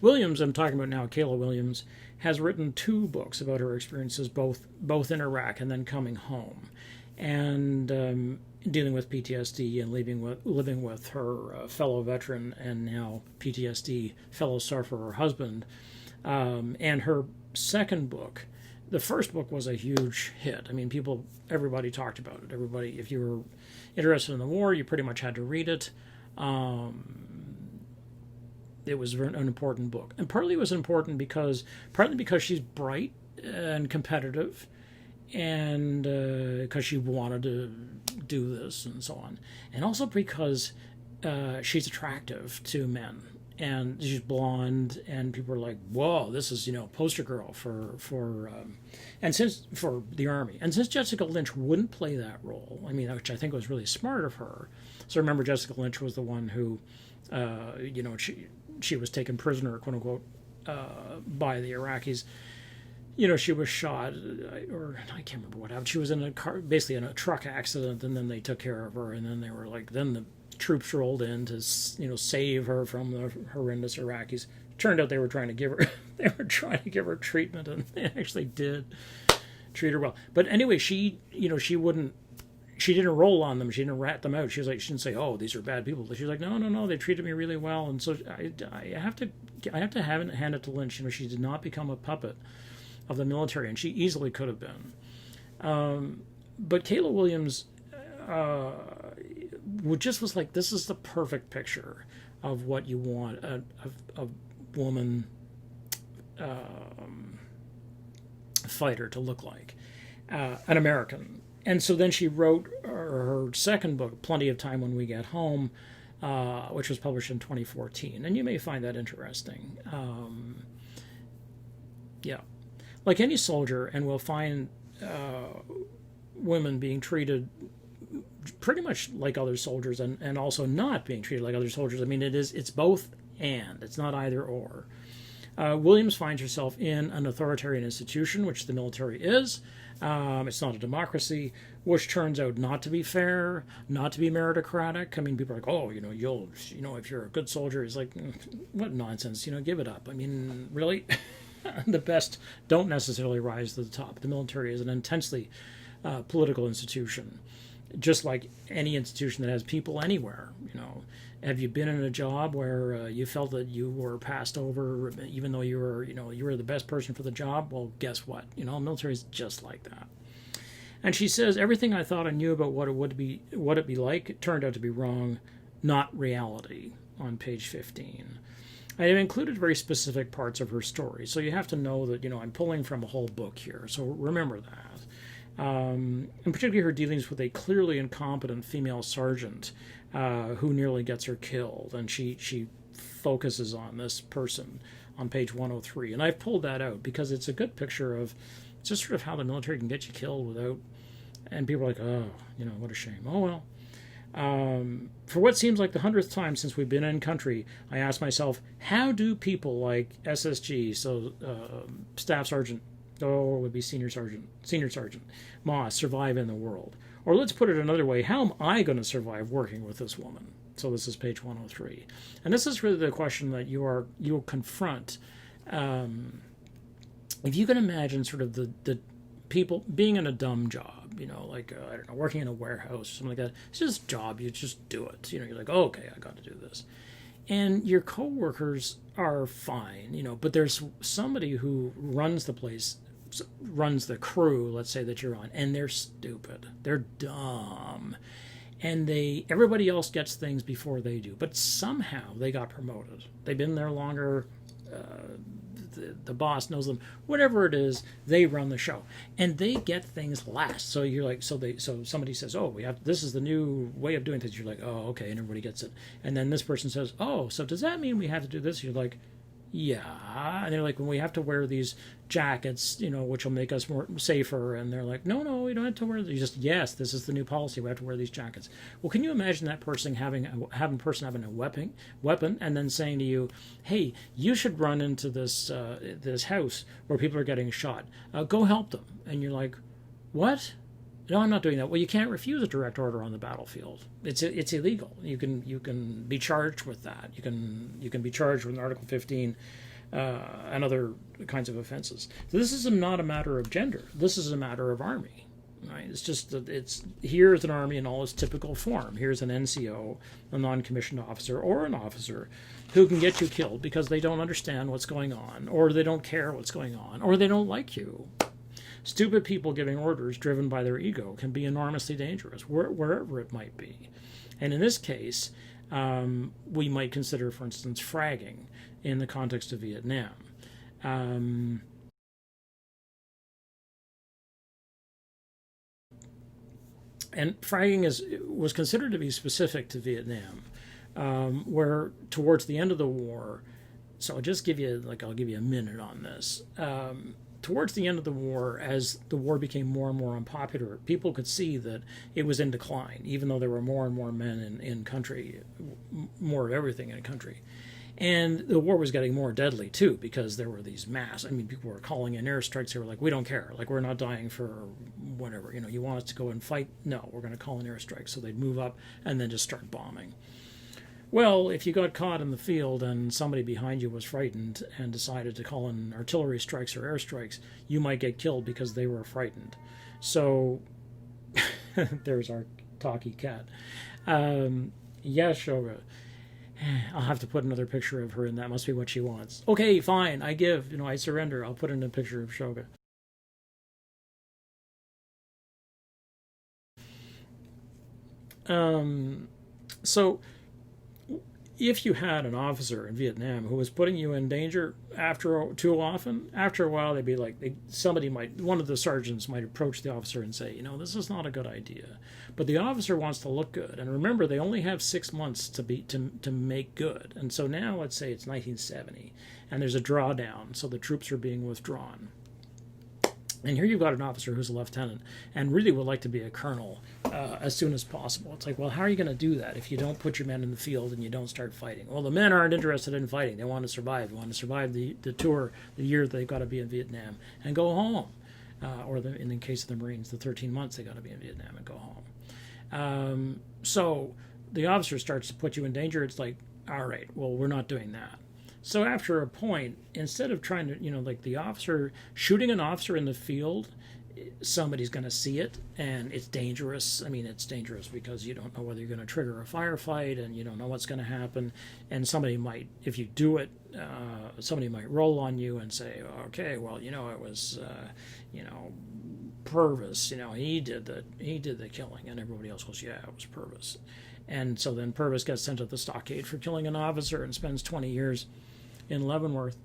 Williams, I'm talking about now, Kayla Williams, has written 2 books about her experiences both in Iraq and then coming home, and dealing with PTSD and living with her fellow veteran and now PTSD fellow sufferer husband. And her second book, the first book was a huge hit. I mean, everybody talked about it. Everybody, if you were interested in the war, you pretty much had to read it. It was an important book, and partly it was important partly because she's bright and competitive, and because she wanted to do this and so on, and also because she's attractive to men, and she's blonde, and people are like, "Whoa, this is poster girl for the army." And since Jessica Lynch wouldn't play that role, I mean, which I think was really smart of her. So remember, Jessica Lynch was the one who, she was taken prisoner, quote unquote, by the Iraqis. She was shot, or I can't remember what happened. She was in a car, basically in a truck accident, and then they took care of her, and then they were like, then the troops rolled in to, save her from the horrendous Iraqis. Turned out they were trying to give her treatment, and they actually did treat her well. But anyway, she didn't roll on them. She didn't rat them out. She didn't say, "Oh, these are bad people." She's like, "No, they treated me really well." And so I have to hand it to Lynch. She did not become a puppet of the military, and she easily could have been. But Kayla Williams was like, this is the perfect picture of what you want a woman fighter to look like, an American. And so then she wrote her second book, Plenty of Time When We Get Home, which was published in 2014. And you may find that interesting. Yeah. Like any soldier, and we'll find women being treated pretty much like other soldiers, and also not being treated like other soldiers. I mean, it's both and. It's not either or. Williams finds herself in an authoritarian institution, which the military is. It's not a democracy, which turns out not to be fair, not to be meritocratic. I mean, people are like, "Oh, if you're a good soldier," it's like, what nonsense, give it up. I mean, really? The best don't necessarily rise to the top. The military is an intensely political institution, just like any institution that has people anywhere. Have you been in a job where you felt that you were passed over, even though you were the best person for the job? Well, guess what? Military is just like that. And she says, everything I thought I knew about what it be like, it turned out to be wrong, not reality. On page 15. I have included very specific parts of her story, so you have to know that I'm pulling from a whole book here. So remember that. And particularly her dealings with a clearly incompetent female sergeant who nearly gets her killed, and she focuses on this person on page 103. And I've pulled that out because it's a good picture of just sort of how the military can get you killed without, and people are like, "Oh, what a shame. Oh well." For what seems like the 100th time since we've been in country, I ask myself, how do people like SSG, so Staff Sergeant, or it would be Senior Sergeant Moss, survive in the world? Or let's put it another way, how am I going to survive working with this woman? So this is page 103. And this is really the question that you'll confront. If you can imagine sort of the people being in a dumb job, like, I don't know, working in a warehouse or something like that. It's just a job. You just do it. You're like, oh, okay, I got to do this. And your coworkers are fine, but there's somebody who runs the place, runs the crew, let's say, that you're on, and they're stupid. They're dumb. And everybody else gets things before they do. But somehow they got promoted. They've been there longer. The boss knows them, whatever it is, they run the show, and they get things last. So you're like, so somebody says, "Oh, this is the new way of doing things." You're like, "Oh, okay," and everybody gets it. And then this person says, "Oh, so does that mean we have to do this?" You're like, "Yeah." And they're like, "When we have to wear these jackets, which will make us more safer." And they're like, "No, we don't have to wear these." Yes, this is the new policy. We have to wear these jackets. Well, can you imagine that person having a weapon, and then saying to you, "Hey, you should run into this house where people are getting shot. Go help them." And you're like, "What?" No, I'm not doing that. Well, you can't refuse a direct order on the battlefield. It's illegal. You can be charged with that. You can be charged with Article 15 and other kinds of offenses. So this is not a matter of gender. This is a matter of army. Right? It's just that here's an army in all its typical form. Here's an NCO, a non-commissioned officer, or an officer who can get you killed because they don't understand what's going on, or they don't care what's going on, or they don't like you. Stupid people giving orders driven by their ego can be enormously dangerous, wherever it might be. And in this case, we might consider, for instance, fragging in the context of Vietnam. And fragging was considered to be specific to Vietnam, where towards the end of the war, so I'll give you a minute on this. Towards the end of the war, as the war became more and more unpopular, people could see that it was in decline, even though there were more and more men in country, more of everything in country. And the war was getting more deadly, too, because there were these people were calling in airstrikes. They were like, we don't care. Like, we're not dying for whatever. You want us to go and fight? No, we're going to call in airstrikes. So they'd move up and then just start bombing. Well, if you got caught in the field and somebody behind you was frightened and decided to call in artillery strikes or airstrikes, you might get killed because they were frightened. So there's our talkie cat. Yes, Shoga. I'll have to put another picture of her in. That must be what she wants. Okay, fine. I give. I surrender. I'll put in a picture of Shoga. So if you had an officer in Vietnam who was putting you in danger too often, after a while they'd be like, one of the sergeants might approach the officer and say, this is not a good idea. But the officer wants to look good, and remember, they only have 6 months to make good. And so now, let's say it's 1970, and there's a drawdown, so the troops are being withdrawn. And here you've got an officer who's a lieutenant and really would like to be a colonel as soon as possible. It's like, well, how are you going to do that if you don't put your men in the field and you don't start fighting? Well, the men aren't interested in fighting. They want to survive. They want to survive the tour, the year they've got to be in Vietnam, and go home. In the case of the Marines, the 13 months they got to be in Vietnam and go home. So the officer starts to put you in danger. It's like, all right, well, we're not doing that. So after a point, instead of trying to, like the officer, shooting an officer in the field, somebody's going to see it, and it's dangerous. It's dangerous because you don't know whether you're going to trigger a firefight, and you don't know what's going to happen. And somebody might, if you do it, somebody might roll on you and say, okay, well, it was, Purvis, he did the killing, and everybody else goes, yeah, it was Purvis. And so then Purvis gets sent to the stockade for killing an officer and spends 20 years in Leavenworth.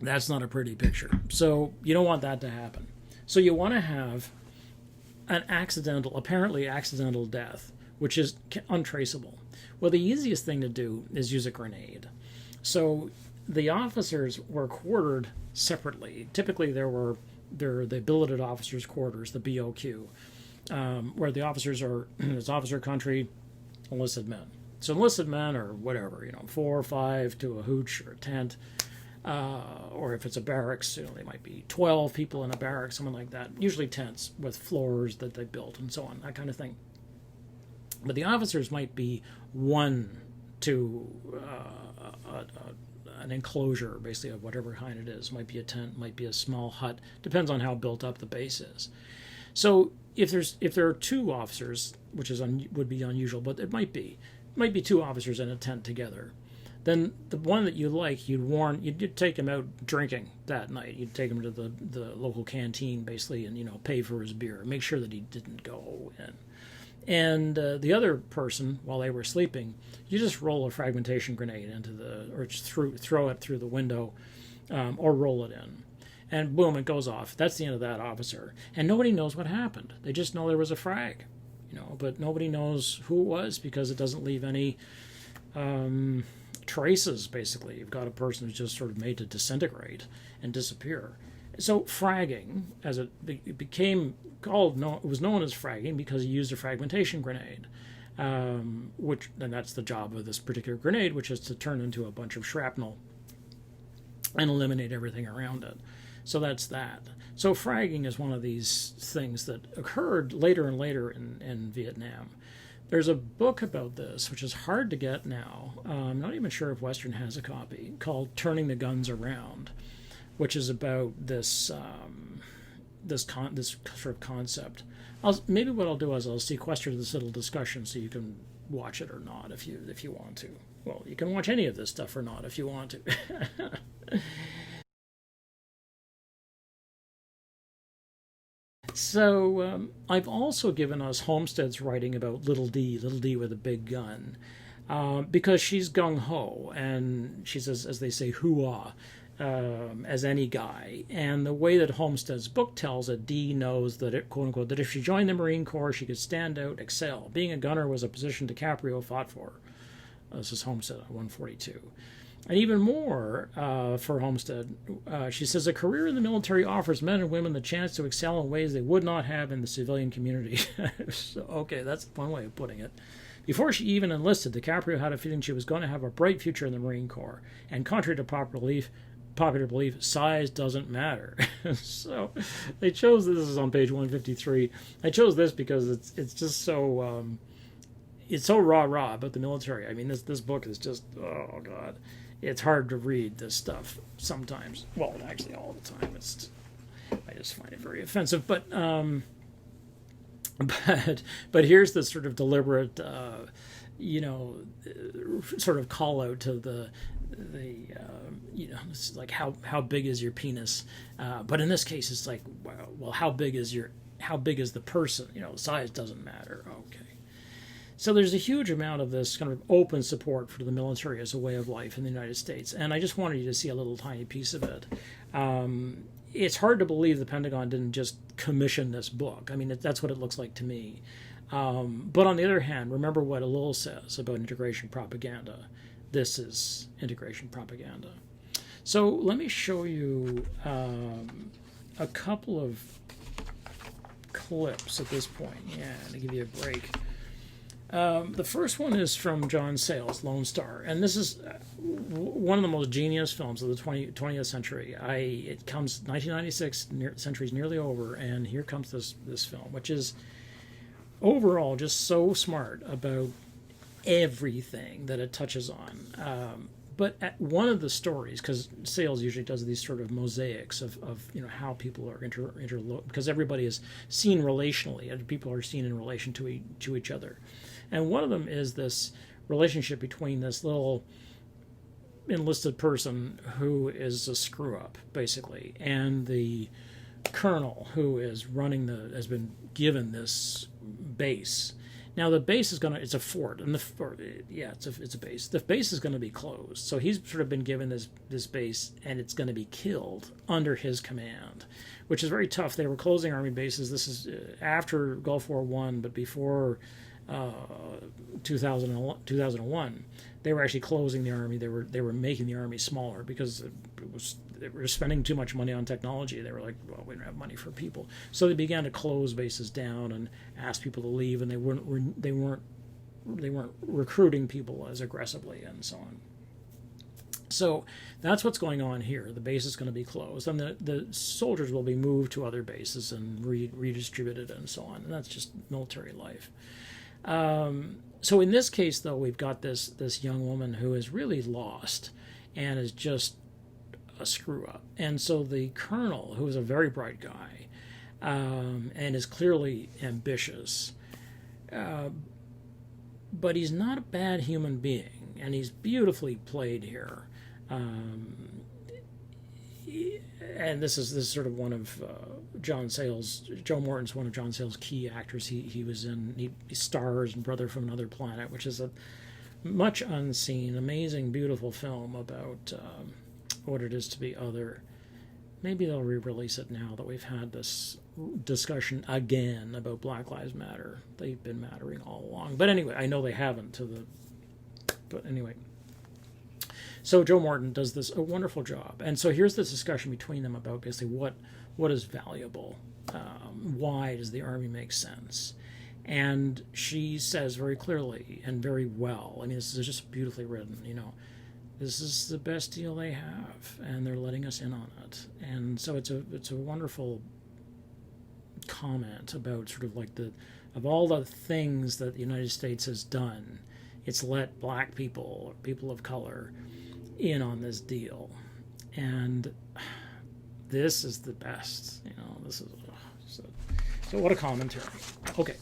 That's not a pretty picture. So you don't want that to happen. So you want to have an apparently accidental death, which is untraceable. Well, the easiest thing to do is use a grenade. So the officers were quartered separately. Typically, there are the billeted officers' quarters, the BOQ, where the officers are, it's officer country, enlisted men. So enlisted men are whatever, 4 or 5 to a hooch or a tent. Or if it's a barracks, they might be 12 people in a barracks, something like that. Usually tents with floors that they built and so on, that kind of thing. But the officers might be 1 to an enclosure, basically, of whatever kind it is. Might be a tent, might be a small hut. Depends on how built up the base is. So if there are 2 officers, which would be unusual, but it might be 2 officers in a tent together. Then the one that you like, you'd take him out drinking that night. You'd take him to the local canteen, basically, and pay for his beer. Make sure that he didn't go in. And the other person, while they were sleeping, you just roll a fragmentation grenade or just throw it through the window, or roll it in. And boom, it goes off. That's the end of that officer. And nobody knows what happened. They just know there was a frag, but nobody knows who it was because it doesn't leave any traces, basically. You've got a person who's just sort of made to disintegrate and disappear. So fragging, as it became called, it was known as fragging because he used a fragmentation grenade, and that's the job of this particular grenade, which is to turn into a bunch of shrapnel and eliminate everything around it. So that's that. So fragging is one of these things that occurred later and later in Vietnam. There's a book about this, which is hard to get now. I'm not even sure if Western has a copy, called "Turning the Guns Around," which is about this sort of concept. Maybe what I'll do is I'll sequester this little discussion so you can watch it or not if you want to. Well, you can watch any of this stuff or not if you want to. So I've also given us Homestead's writing about Little D with a big gun, because she's gung ho and she's as they say hoo-ah, as any guy. And the way that Homestead's book tells it, Dee knows that it, quote unquote, that if she joined the Marine Corps, she could stand out, excel. Being a gunner was a position DiCaprio fought for. This is Homestead 142. And even more for Homestead, she says, a career in the military offers men and women the chance to excel in ways they would not have in the civilian community. So, okay, that's one way of putting it. Before she even enlisted, DiCaprio had a feeling she was going to have a bright future in the Marine Corps. And contrary to popular belief, size doesn't matter. So they chose this is on page 153. I chose this because it's just so it's so rah about the military. I mean, this book is just, oh god, it's hard to read this stuff sometimes. Well, actually, all the time. I just find it very offensive. But here's the sort of deliberate, sort of call out to the it's like how big is your penis? But in this case, it's like, well, how big is the person? Size doesn't matter. Okay. So there's a huge amount of this kind of open support for the military as a way of life in the United States, and I just wanted you to see a little tiny piece of it. It's hard to believe the Pentagon didn't just commission this book. I mean, that's what it looks like to me. But on the other hand, remember what Ellul says about integration propaganda. This is integration propaganda. So let me show you a couple of clips at this point. Yeah, to give you a break. The first one is from John Sayles, Lone Star, and this is one of the most genius films of the 20th century. It comes 1996, century's nearly over, and here comes this film, which is overall just so smart about everything that it touches on. But at one of the stories, because Sayles usually does these sort of mosaics of how people are because everybody is seen relationally, and people are seen in relation to each other. And one of them is this relationship between this little enlisted person who is a screw up, basically, and the colonel who is has been given this base. Now the base is it's a fort, and it's a base. The base is going to be closed, so he's sort of been given this base, and it's going to be killed under his command, which is very tough. They were closing army bases. This is after Gulf War I, but before 2001, they were actually closing the army. They were making the army smaller because they were spending too much money on technology. They were like, well, we don't have money for people, so they began to close bases down and ask people to leave, and they weren't recruiting people as aggressively and so on. So that's what's going on here. The base is going to be closed, and the soldiers will be moved to other bases and redistributed and so on. And that's just military life. So in this case, though, we've got this young woman who is really lost and is just a screw up. And so the colonel, who is a very bright guy and is clearly ambitious, but he's not a bad human being, and he's beautifully played here. And this is sort of one of John Sayles. Joe Morton's one of John Sayles' key actors. He was in he stars in Brother from Another Planet, which is a much unseen, amazing, beautiful film about what it is to be other. Maybe they'll re-release it now that we've had this discussion again about Black Lives Matter. They've been mattering all along, but anyway, I know they haven't But anyway. So Joe Morton does a wonderful job. And so here's this discussion between them about basically what is valuable. Why does the Army make sense? And she says very clearly and very well, I mean, this is just beautifully written, this is the best deal they have, and they're letting us in on it. And so it's a wonderful comment about sort of like of all the things that the United States has done, it's let black people or people of color in on this deal, and this is the best. This is so what a commentary. Okay.